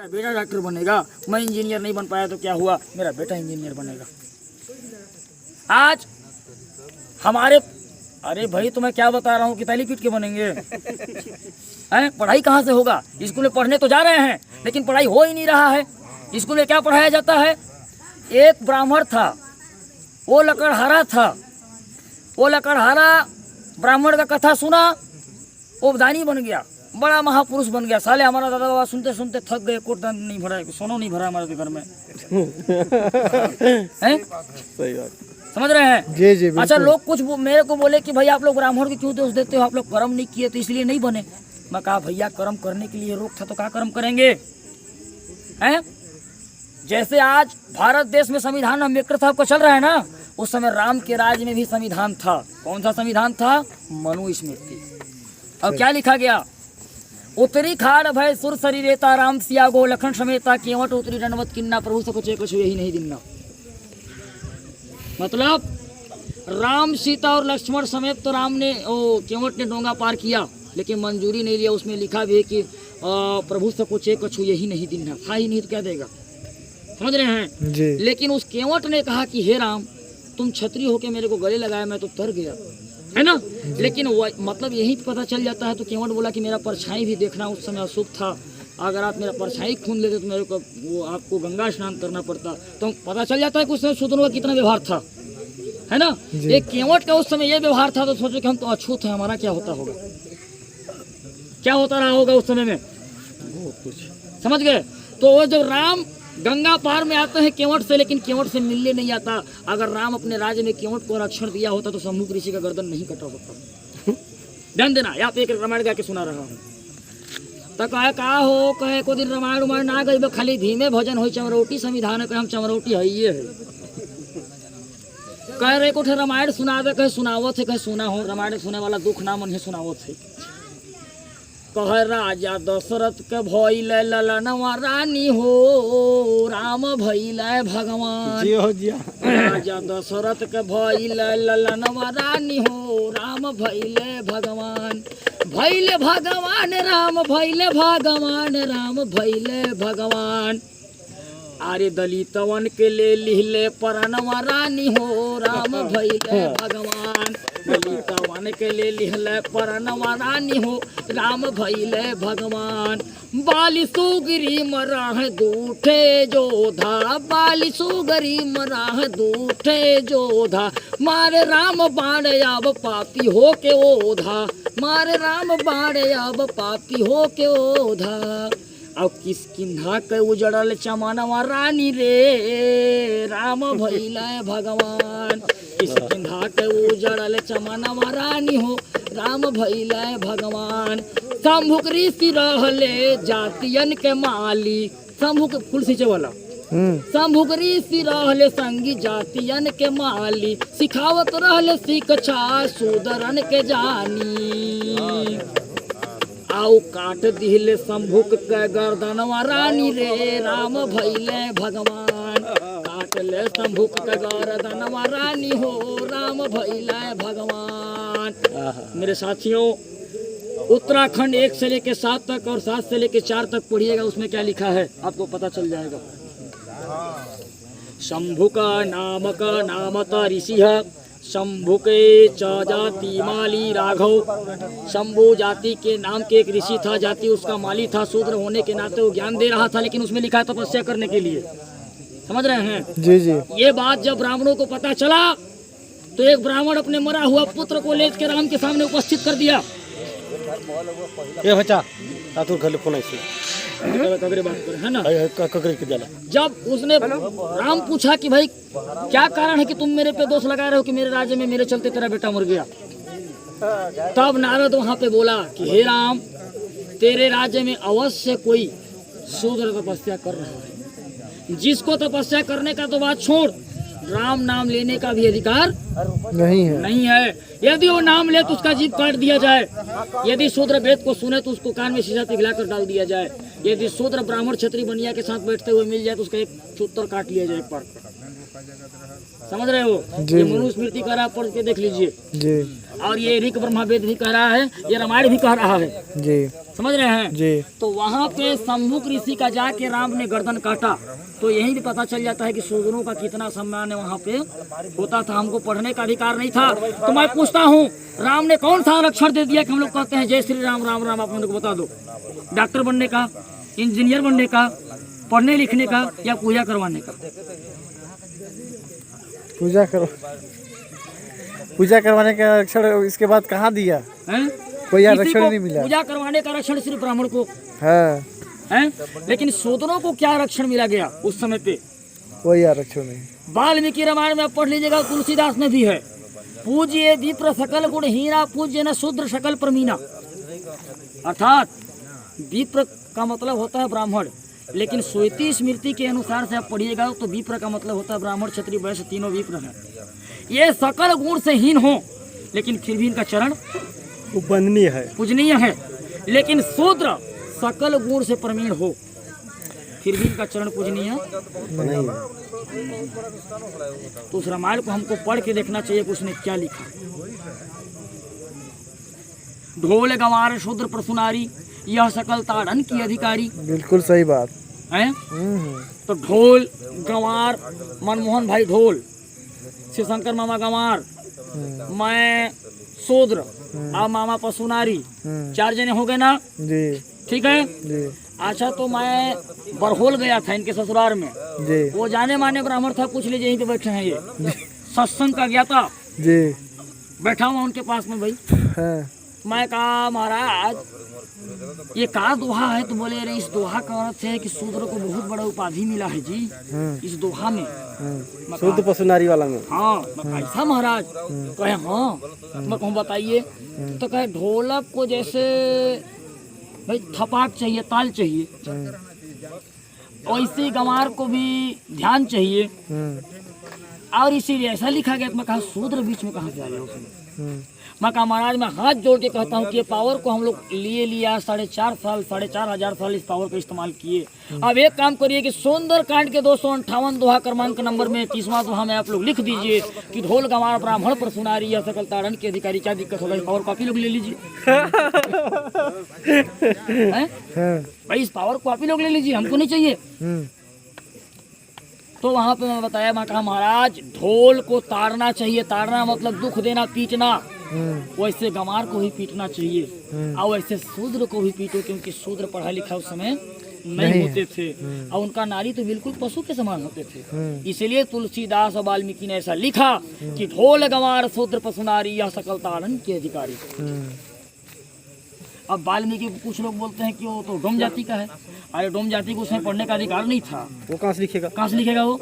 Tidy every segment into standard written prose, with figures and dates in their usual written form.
मेरा बेटा डॉक्टर बनेगा, मैं इंजीनियर नहीं बन पाया तो क्या हुआ, मेरा बेटा इंजीनियर बनेगा। आज हमारे, अरे भाई तुम्हें क्या बता रहा हूँ कि ताली पीट के बनेंगे हैं? पढ़ाई कहाँ से होगा? स्कूल में पढ़ने तो जा रहे हैं लेकिन पढ़ाई हो ही नहीं रहा है। स्कूल में क्या पढ़ाया जाता है? एक ब्राह्मण था, वो लकड़हारा था, वो लकड़हारा ब्राह्मण का कथा सुना, वो दानी बन गया, बड़ा महापुरुष बन गया। साले हमारा दादा बाबा सुनते सुनते थक गए, कोट नहीं भरा, सोना नहीं भरा हमारे घर में हैं? सही बात, समझ रहे हैं? जी जी। अच्छा, लोग कुछ मेरे को बोले कि भाई आप लोग ब्राह्मण को क्यों दोष देते हो, आप लोग कर्म नहीं किए तो इसलिए नहीं बने। मैं कहा भैया कर्म करने के लिए रोक था तो क्या कर्म करेंगे हैं? जैसे आज भारत देश में संविधान अम्बेडकर साहब का चल रहा है ना, उस समय राम के राज में भी संविधान था। कौन सा संविधान था? मनुस्मृति। अब क्या लिखा गया? उत्तरी खाड़ भय सुर शरीरेता राम सिया गो लखन समेता केवट उत्तरी दंडवत किन्ना प्रभु सकुचे कुछ यही नहीं दिन्ना। मतलब राम सीता और लक्ष्मण समेत तो राम ने केवट ने डोंगा पार किया लेकिन मंजूरी नहीं लिया। उसमें लिखा भी है कि प्रभु सकुचे कछु यही नहीं दिन्ना, था ही नहीं तो क्या देगा। समझ रहे हैं जी। लेकिन उस केवट ने कहा कि हे राम तुम छत्री होके मेरे को गले लगाया, मैं तो तर गया, है ना। लेकिन मतलब यही पता चल जाता है। तो केवट बोला कि मेरा परछाई भी देखना उस समय अशुभ था, अगर आप मेरा परछाई खून लेते तो मेरे को वो आपको गंगा स्नान करना पड़ता। तो पता चल जाता है कि उस समय शूद्रों का कितना व्यवहार था, है ना। एक केवट का उस समय ये व्यवहार था तो सोचो कि हम तो अछूत हैं, हमारा क्या होता होगा, क्या होता रहा होगा उस समय में, कुछ समझ गए। तो वो जब राम गंगा पार में आते हैं केवट से, लेकिन केवट से मिलने नहीं आता। अगर राम अपने राज्य में केवट को आरक्षण दिया होता तो शंभुक ऋषि का गर्दन नहीं कटा होता। ध्यान देना, यहाँ पे एक रामायण गा के सुना रहा हूँ। तो कहे हो कहे को दिन रामायण उमायण ना गई, खाली धीमे भजन हो चमरोटी संविधान कहे हम चमरोटी है ये है। कह रहे को रामायण सुनावे कहे सुनावत है, कहे सुना हो रामायण सुने वाला दुख ना मन है सुनावत है। कह राजा दशरथ के भइल ललनवा रानी हो राम भइल भगवान। राजा दशरथ के भइल ललनवा रानी हो राम भइल भगवान। भइल भगवान राम भइल भगवान राम भइल भगवान। आरे दलितवन के ले लिहले परनवा रानी हो राम भइल भगवान। दलितवन के ले लिहले परनवा रानी हो राम भइल भगवान। बाली सुगरी मराह दूठे जोधा, बाली सुगरी मराह दूठे जोधा। मारे राम बाण अब पापी हो के ओधा, मारे राम बाण अब पापी हो के ओधा। अब किसकिन्हा के उजड़ल चमनवा रानी रे राम भइल भगवान। किसकिन्हा के उजड़ल चमनवा रानी हो राम भइल भगवान। शंभुक ऋषि रहले जातियन के माली, शंभुक फूल सींचे वाला। शंभुक ऋषि रहले संगी जातियन के माली। सिखावत रहले शिक्षा शूदरन के जानी। आओ काट दिले शंभुक के गर्दनवा रानी रे राम भइले भगवान। काट ले शंभुक के गर्दनवा रानी हो राम भइले भगवान। मेरे साथियों, उत्तराखंड 1 से लेके 7 तक और 7 से लेके 4 तक पढ़िएगा, उसमें क्या लिखा है आपको पता चल जाएगा। शंभुक नामता ऋषि है, शंभुके च जाति माली राघव। शंभु जाति के नाम के एक ऋषि था, जाति उसका माली था। शूद्र होने के नाते वो ज्ञान दे रहा था, लेकिन उसमें लिखा है तपस्या करने के लिए। समझ रहे हैं जी जी। ये बात जब ब्राह्मणों को पता चला तो एक ब्राह्मण अपने मरा हुआ पुत्र को ले के राम के सामने उपस्थित कर दिया। ये बच्चा तातुर घर फोन ऐसे है ना। के जब उसने राम पूछा कि भाई क्या कारण है कि तुम मेरे पे दोष लगा रहे हो कि मेरे राज्य में मेरे चलते तेरा बेटा मर गया। तब नारद वहां पे बोला कि हे राम, तेरे राज्य में अवश्य कोई शूद्र तपस्या कर रहा है। जिसको तपस्या करने का तो बात छोड़, राम नाम लेने का भी अधिकार नहीं है। यदि वो नाम ले तो उसका जीभ काट दिया जाए। यदि शूद्र वेद को सुने तो उसको कान में शीशा पिघलाकर डाल दिया जाए। यदि शूद्र ब्राह्मण क्षत्रिय बनिया के साथ बैठते हुए मिल जाए तो उसका एक चूतर काट लिया जाए पर। समझ रहे हो? ये मनुस्मृति कह रहा है, पढ़ के देख लीजिए। और ये ऋक ब्रह्मा वेद भी कह रहा है, ये रामायण भी कह रहा है। समझ रहे हैं जी। तो वहाँ पे शंभुक ऋषि का जाके राम ने गर्दन काटा, तो यही भी पता चल जाता है कि शूद्रों का कितना सम्मान है वहाँ पे होता था। हमको पढ़ने का अधिकार नहीं था, तो मैं पूछता हूँ राम ने कौन सा आरक्षण दे दिया कि हम लोग कहते हैं जय श्री राम राम राम? आप मेरे को बता दो, डॉक्टर बनने का, इंजीनियर बनने का, पढ़ने लिखने का, या पूजा करवाने का? पूजा करवाने का आरक्षण इसके बाद कहाँ दिया है? कोई आरक्षण नहीं मिला। पूजा करवाने का आरक्षण सिर्फ ब्राह्मण को है, लेकिन शूद्रों को क्या आरक्षण मिला गया उस समय पे? कोई आरक्षण नहीं। वाल्मीकि रामायण में आप पढ़ लीजिएगा, तुलसीदास में भी है, पूज्य विप्र सकल गुण हीरा पूज्य न शूद्र सकल प्रमीना। अर्थात विप्र का मतलब होता है ब्राह्मण, लेकिन श्वेती स्मृति के अनुसार से आप पढ़िएगा तो विप्र का मतलब होता है ब्राह्मण क्षत्रिय वैश्य तीनों विप्र हैं। ये सकल गुण से हीन हो लेकिन फिर भी इनका चरण वंदनीय है, पूजनीय है, लेकिन शूद्र सकल गुण से प्रवीण हो फिर भी इनका चरण पूजनीय नहीं। तो उस रामायण को हमको पढ़ के देखना चाहिए कि उसने क्या लिखा। ढोल गंवार शूद्र प्रसुनारी यह सकल ताड़न की अधिकारी। बिल्कुल सही बात है। तो ढोल गंवार, मनमोहन भाई ढोल, शिव शंकर मामा गंवार, मैं शूद्र और मामा पसुनारी, 4 जने हो गए ना जी। ठीक है जी। अच्छा, तो मैं बरहोल गया था इनके ससुराल में जी। वो जाने माने ब्राह्मण था, पूछ लीजिए यहीं पे बैठे हैं ये सत्संग का गया था जी। बैठा हुआ उनके पास में भाई। हाँ। मैं कहा महाराज ये कहा दोहा है? तो बोले अरे इस दोहा का अर्थ है कि शूद्र को बहुत बड़ा उपाधि मिला है जी इस दोहा में। शुद्ध पशुनारी वाला में। हाँ। ऐसा महाराज? कहे हाँ। मैं कहूँ बताइए, तो कहे ढोलक को जैसे भाई थपाक चाहिए, ताल चाहिए, वैसे गंवार को भी ध्यान चाहिए, और इसीलिए ऐसा लिखा गया। मैं कहा शूद्र बीच में कहाँ से आ गया उसमें? मैं कहा महाराज मैं हाथ जोड़ के कहता हूँ कि ये पावर को हम लोग लिए 4,500 साल इस पावर का इस्तेमाल किए। अब एक काम करिए कि सुंदर कांड के 258 दोहा क्रमांक नंबर में 30वां दोहा में आप लोग लिख दीजिए कि ढोल गंवार ब्राह्मण प्रसुनारी या सकल ताड़न के अधिकारी। क्या दिक्कत होगा? पावर कॉपी लोग ले लीजिए भाई, इस पावर को आप ही लोग ले लीजिए, हमको नहीं चाहिए। तो वहाँ पे मैं बताया, मैं कहा महाराज ढोल को ताड़ना चाहिए, ताड़ना मतलब दुख देना, पीटना, वैसे गंवार को भी पीटना चाहिए और वैसे शूद्र को भी पीटो, क्योंकि शूद्र पढ़ा लिखा उस समय नहीं होते थे और उनका नारी तो बिल्कुल पशु के समान होते थे। इसलिए तुलसीदास और वाल्मीकि ने ऐसा लिखा कि ढोल गंवार शूद्र पशुनारी यह सकल ताड़न के अधिकारी। अब वाल्मीकि को कुछ लोग बोलते हैं कि वो तो डोम जाति का है। अरे डोम जाति को उसमें पढ़ने का अधिकार नहीं था। वो कहाँ से लिखेगा? कहाँ से लिखेगा वो?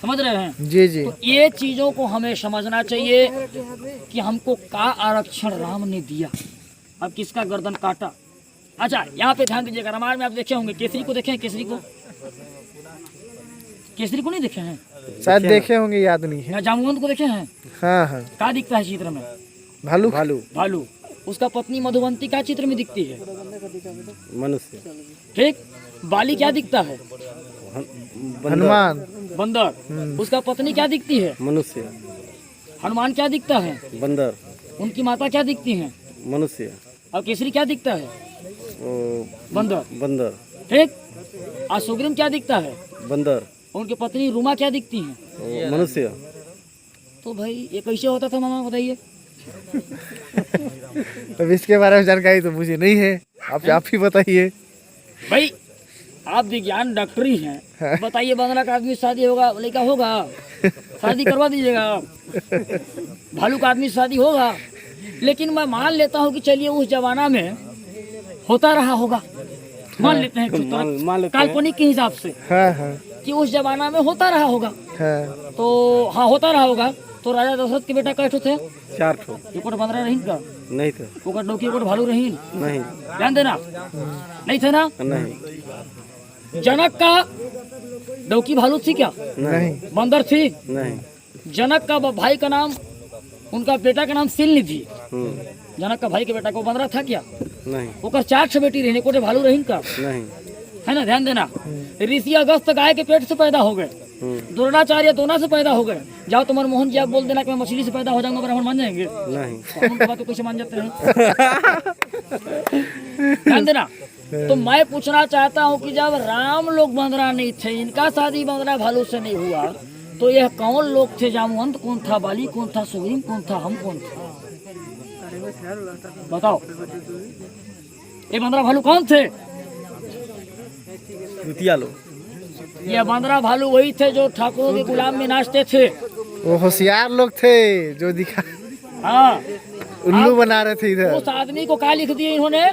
समझ रहे हैं? जी जी। तो ये चीजों को हमें समझना चाहिए कि हमको का आरक्षण राम ने दिया। अब किसका गर्दन काटा? अच्छा यहाँ पे ध्यान दीजिएगा, रामायण में आप देखे होंगे केसरी को, देखे हैं केसरी को? केसरी को नहीं देखे हैं? शायद देखे होंगे, याद नहीं है। जामवंत को देखे हैं? हाँ हाँ। क्या दिखता है चित्र में? भालू। भालू। भालू। उसका पत्नी मधुवंती क्या चित्र में दिखती है? मनुष्य। ठीक। बाली क्या दिखता है? हनुमान। बंदर। उसका पत्नी क्या दिखती है? मनुष्य। हनुमान क्या दिखता है? बंदर। उनकी माता क्या दिखती है? मनुष्य। और केसरी क्या दिखता है? बंदर। बंदर। ठीक। और सुग्रीव क्या दिखता है? बंदर। उनकी पत्नी रूमा क्या दिखती है? मनुष्य। तो भाई ये कैसे होता था मामा बताइए? अब इसके बारे में जानकारी तो मुझे नहीं है, आप ही बताइए। भाई आप विज्ञान डॉक्टरी हैं, बताइए बंगला का आदमी शादी होगा, लड़का होगा, शादी करवा दीजिएगा। भालू का आदमी शादी होगा, लेकिन मैं मान लेता हूँ कि चलिए उस जमाना में होता रहा होगा, मान लेते हैं काल्पनिक के हिसाब से कि उस जमाना में होता रहा होगा। तो हाँ होता रहा होगा। तो राजा दशरथ के बेटा कैठो थे? 4 ठो। एकोट बंदरा रहीन का? नहीं थे। ओकर डोकी एकोट भालू रहीन? नहीं। ध्यान देना, नहीं थे ना? नहीं। जनक का डोकी भालू थी क्या? नहीं। बंदर थी? नहीं। जनक का भाई का नाम, उनका बेटा का नाम सिलनी थी। जनक का भाई के बेटा को बंदरा था क्या? नहीं। ओकर 4 बेटी रही, कोटे भालू रहीन का? नहीं। है ना? ध्यान देना, ऋषि अगस्त गाय के पेट से पैदा हो गए। द्रोणाचार्य दोनों से पैदा हो गए। जाओ तो मनमोहन जी आप बोल देना कि मैं मछली से पैदा हो जाऊंगा, ब्राह्मण मान जाएंगे? नहीं। तो उनकी बात तो कैसे मान जाते हैं? ध्यान देना। तो मैं पूछना चाहता हूँ कि जब राम लोग बंदरा नहीं थे, इनका शादी बंदरा भालू से नहीं हुआ, तो यह कौन लोग थे? जामवंत कौन था? बाली कौन था? सुग्रीव कौन था? हम कौन थे? बताओ, ये बंदरा भालू कौन थे? द्वितीय लोग। ये बंदरा भालू वही थे जो ठाकुरों के गुलाम में नाचते थे। वो होशियार लोग थे जो दिखा हाँ, उल्लू बना रहे थे इधर। उस आदमी को क्या लिख दिए इन्होंने?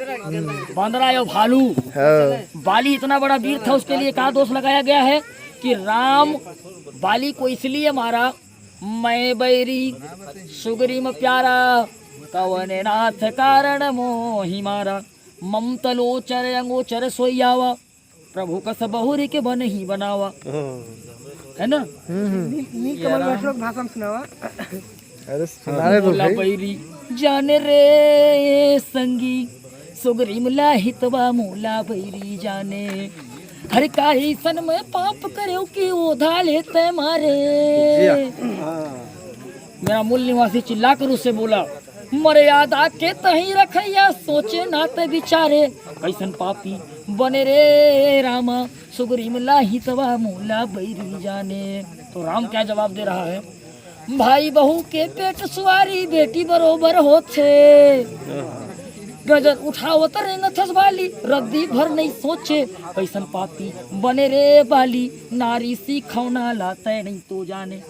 बंदरा या भालू। हाँ। बाली इतना बड़ा वीर था, उसके लिए क्या दोष लगाया गया है कि राम बाली को इसलिए मारा, मैं बैरी सुग्रीव प्यारा, कवन नाथ कारण मोहि मारा, ममतलोचर अंगोचर सोयावा, प्रभु कस बहुरी के बन ही बनावा। है ना? भाषण सुनावा। अरे सुनाने दो मोला भाई। बैरी जाने रे संगी, सुग्रीव लाहितवा मोला बैरी जाने, हर काई सन में पाप करे कि वो धाले ते मारे। मेरा मूल निवासी चिल्ला कर उससे बोला, मर्यादा के तही रखैया, सोचे नाते बिचारे, कैसन पापी बने रे रामा, सुग्रीव लाहितवा मोला बैरी जाने। तो राम क्या जवाब दे रहा है? भाई बहू के पेट सुवारी, बेटी बरोबर होते, गजर उठावत रेंगथस बाली, रद्दी भर नहीं सोचे, कैसन पापी बने रे बाली, नारी सी खौना लाते नहीं तो जाने।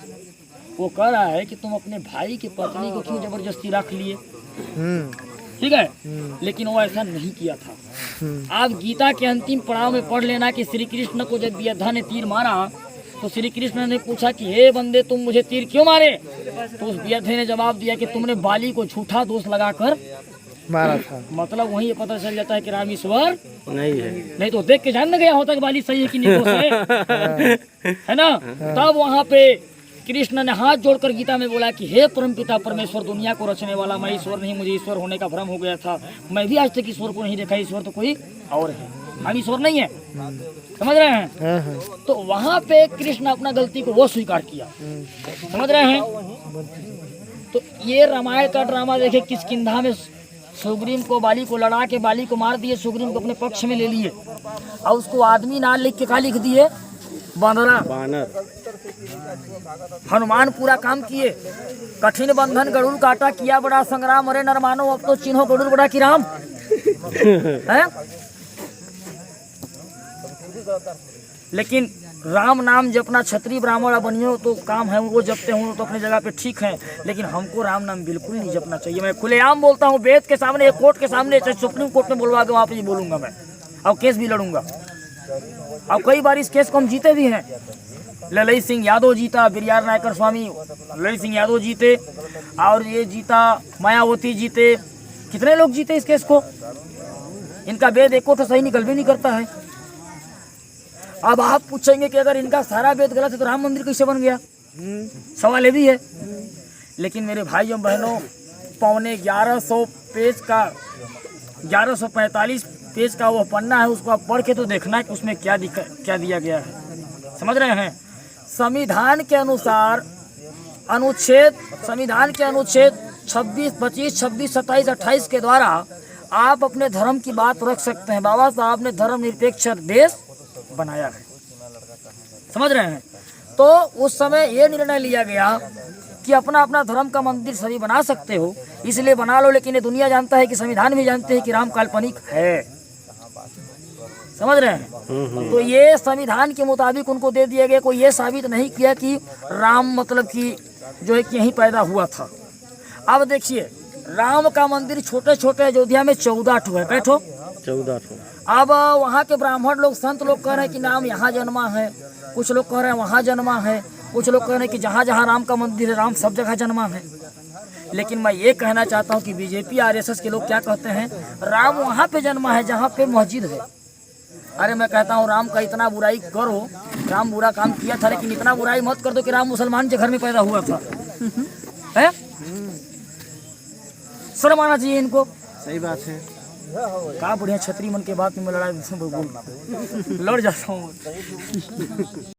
वो कह रहा है कि तुम अपने भाई की पत्नी को क्यों जबरदस्ती रख लिए? ठीक है, लेकिन वो ऐसा नहीं किया था। आप गीता के अंतिम पड़ाव में पढ़ लेना कि श्री कृष्ण को जब व्यधा ने तीर मारा तो श्री कृष्ण ने पूछा कि हे बंदे, तुम मुझे तीर क्यों मारे? तो उस व्यधे ने जवाब दिया कि तुमने बाली को झूठा दोष लगाकर मारा था। मतलब वहीं ये पता चल जाता है कि राम ईश्वर नहीं है। नहीं तो देख के जान गया होता कि बाली सही है कि निर्दोष है ना? तब वहाँ पे कृष्ण ने हाथ जोड़कर गीता में बोला कि हे परमपिता परमेश्वर, दुनिया को रचने वाला मैं ईश्वर नहीं, मुझे ईश्वर होने का भ्रम हो गया था, मैं भी आज तक ईश्वर को नहीं देखा, ईश्वर तो कोई और है, हम ईश्वर नहीं है। समझ रहे हैं? तो वहाँ पे कृष्ण अपना गलती को वो स्वीकार किया। समझ रहे हैं? तो ये रामायण का ड्रामा देखे, किष्किंधा में सुग्रीव को बाली को लड़ा के बाली को मार दिए, सुग्रीव को अपने पक्ष में ले लिए और उसको आदमी ना लिख के क्या लिख दिए? बंदरा। बानर। हनुमान पूरा काम किए, कठिन बंधन गरुड़ काटा, किया बड़ा संग्राम, अरे नरमानो अब तो चिन्हो गरुड़ बड़ा की राम है। लेकिन राम नाम जपना क्षत्रिय ब्राह्मण बनियो तो काम है, वो जपते हूँ तो अपनी जगह पे ठीक है, लेकिन हमको राम नाम बिल्कुल नहीं जपना चाहिए। मैं खुलेआम बोलता हूँ, वेद के सामने, एक कोर्ट के सामने, सुप्रीम कोर्ट में बोलवा के वहाँ पे बोलूंगा मैं, और केस भी लड़ूंगा। और कई बार इस केस को हम जीते भी हैं। ललित सिंह यादव जीता, बिरियार नायकर स्वामी ललित सिंह यादव जीते, और ये जीता मायावती जीते, कितने लोग जीते इस केस को। इनका वेद एको तो सही निकल भी नहीं करता है। अब आप पूछेंगे कि अगर इनका सारा वेद गलत है तो राम मंदिर कैसे बन गया? सवाल ये भी है। लेकिन मेरे भाइयों बहनों, पौने 1100 पेज का 1145 पेज का वो पन्ना है, उसको आप पढ़ के तो देखना है कि उसमें क्या दिया गया है। समझ रहे हैं? संविधान के अनुसार संविधान के अनुच्छेद 26, 25, 26, 27, 28 के द्वारा आप अपने धर्म की बात रख सकते हैं। बाबा साहब ने धर्मनिरपेक्ष देश बनाया है। समझ रहे हैं? तो उस समय ये निर्णय लिया गया कि अपना अपना धर्म का मंदिर सभी बना सकते हो, इसलिए बना लो। लेकिन ये दुनिया जानता है कि संविधान भी जानते हैं कि राम काल्पनिक है। समझ रहे हैं? तो ये संविधान के मुताबिक उनको दे दिए गए। कोई ये साबित नहीं किया कि राम मतलब कि जो है कि यहीं पैदा हुआ था। अब देखिए, राम का मंदिर छोटे छोटे अयोध्या में 14 ठो है। कैठो? 14 ठो। अब वहाँ के ब्राह्मण लोग, संत लोग कह रहे हैं कि राम यहाँ जन्मा है, कुछ लोग कह रहे हैं वहाँ जन्मा है, कुछ लोग कह रहे हैं कि जहाँ जहाँ राम का मंदिर है, राम सब जगह जन्मा है। लेकिन मैं ये कहना चाहता हूँ कि बीजेपी आरएसएस के लोग क्या कहते हैं, राम वहाँ पे जन्मा है जहाँ पे मस्जिद है। अरे मैं कहता हूँ राम का इतना बुराई करो, राम बुरा काम किया था, लेकिन इतना बुराई मत कर दो कि राम मुसलमान के घर में पैदा हुआ था। है? शर्म आना चाहिए इनको। सही बात है। कहाँ बढ़िया छतरी मन के बात में मैं लड़ जाता हूँ।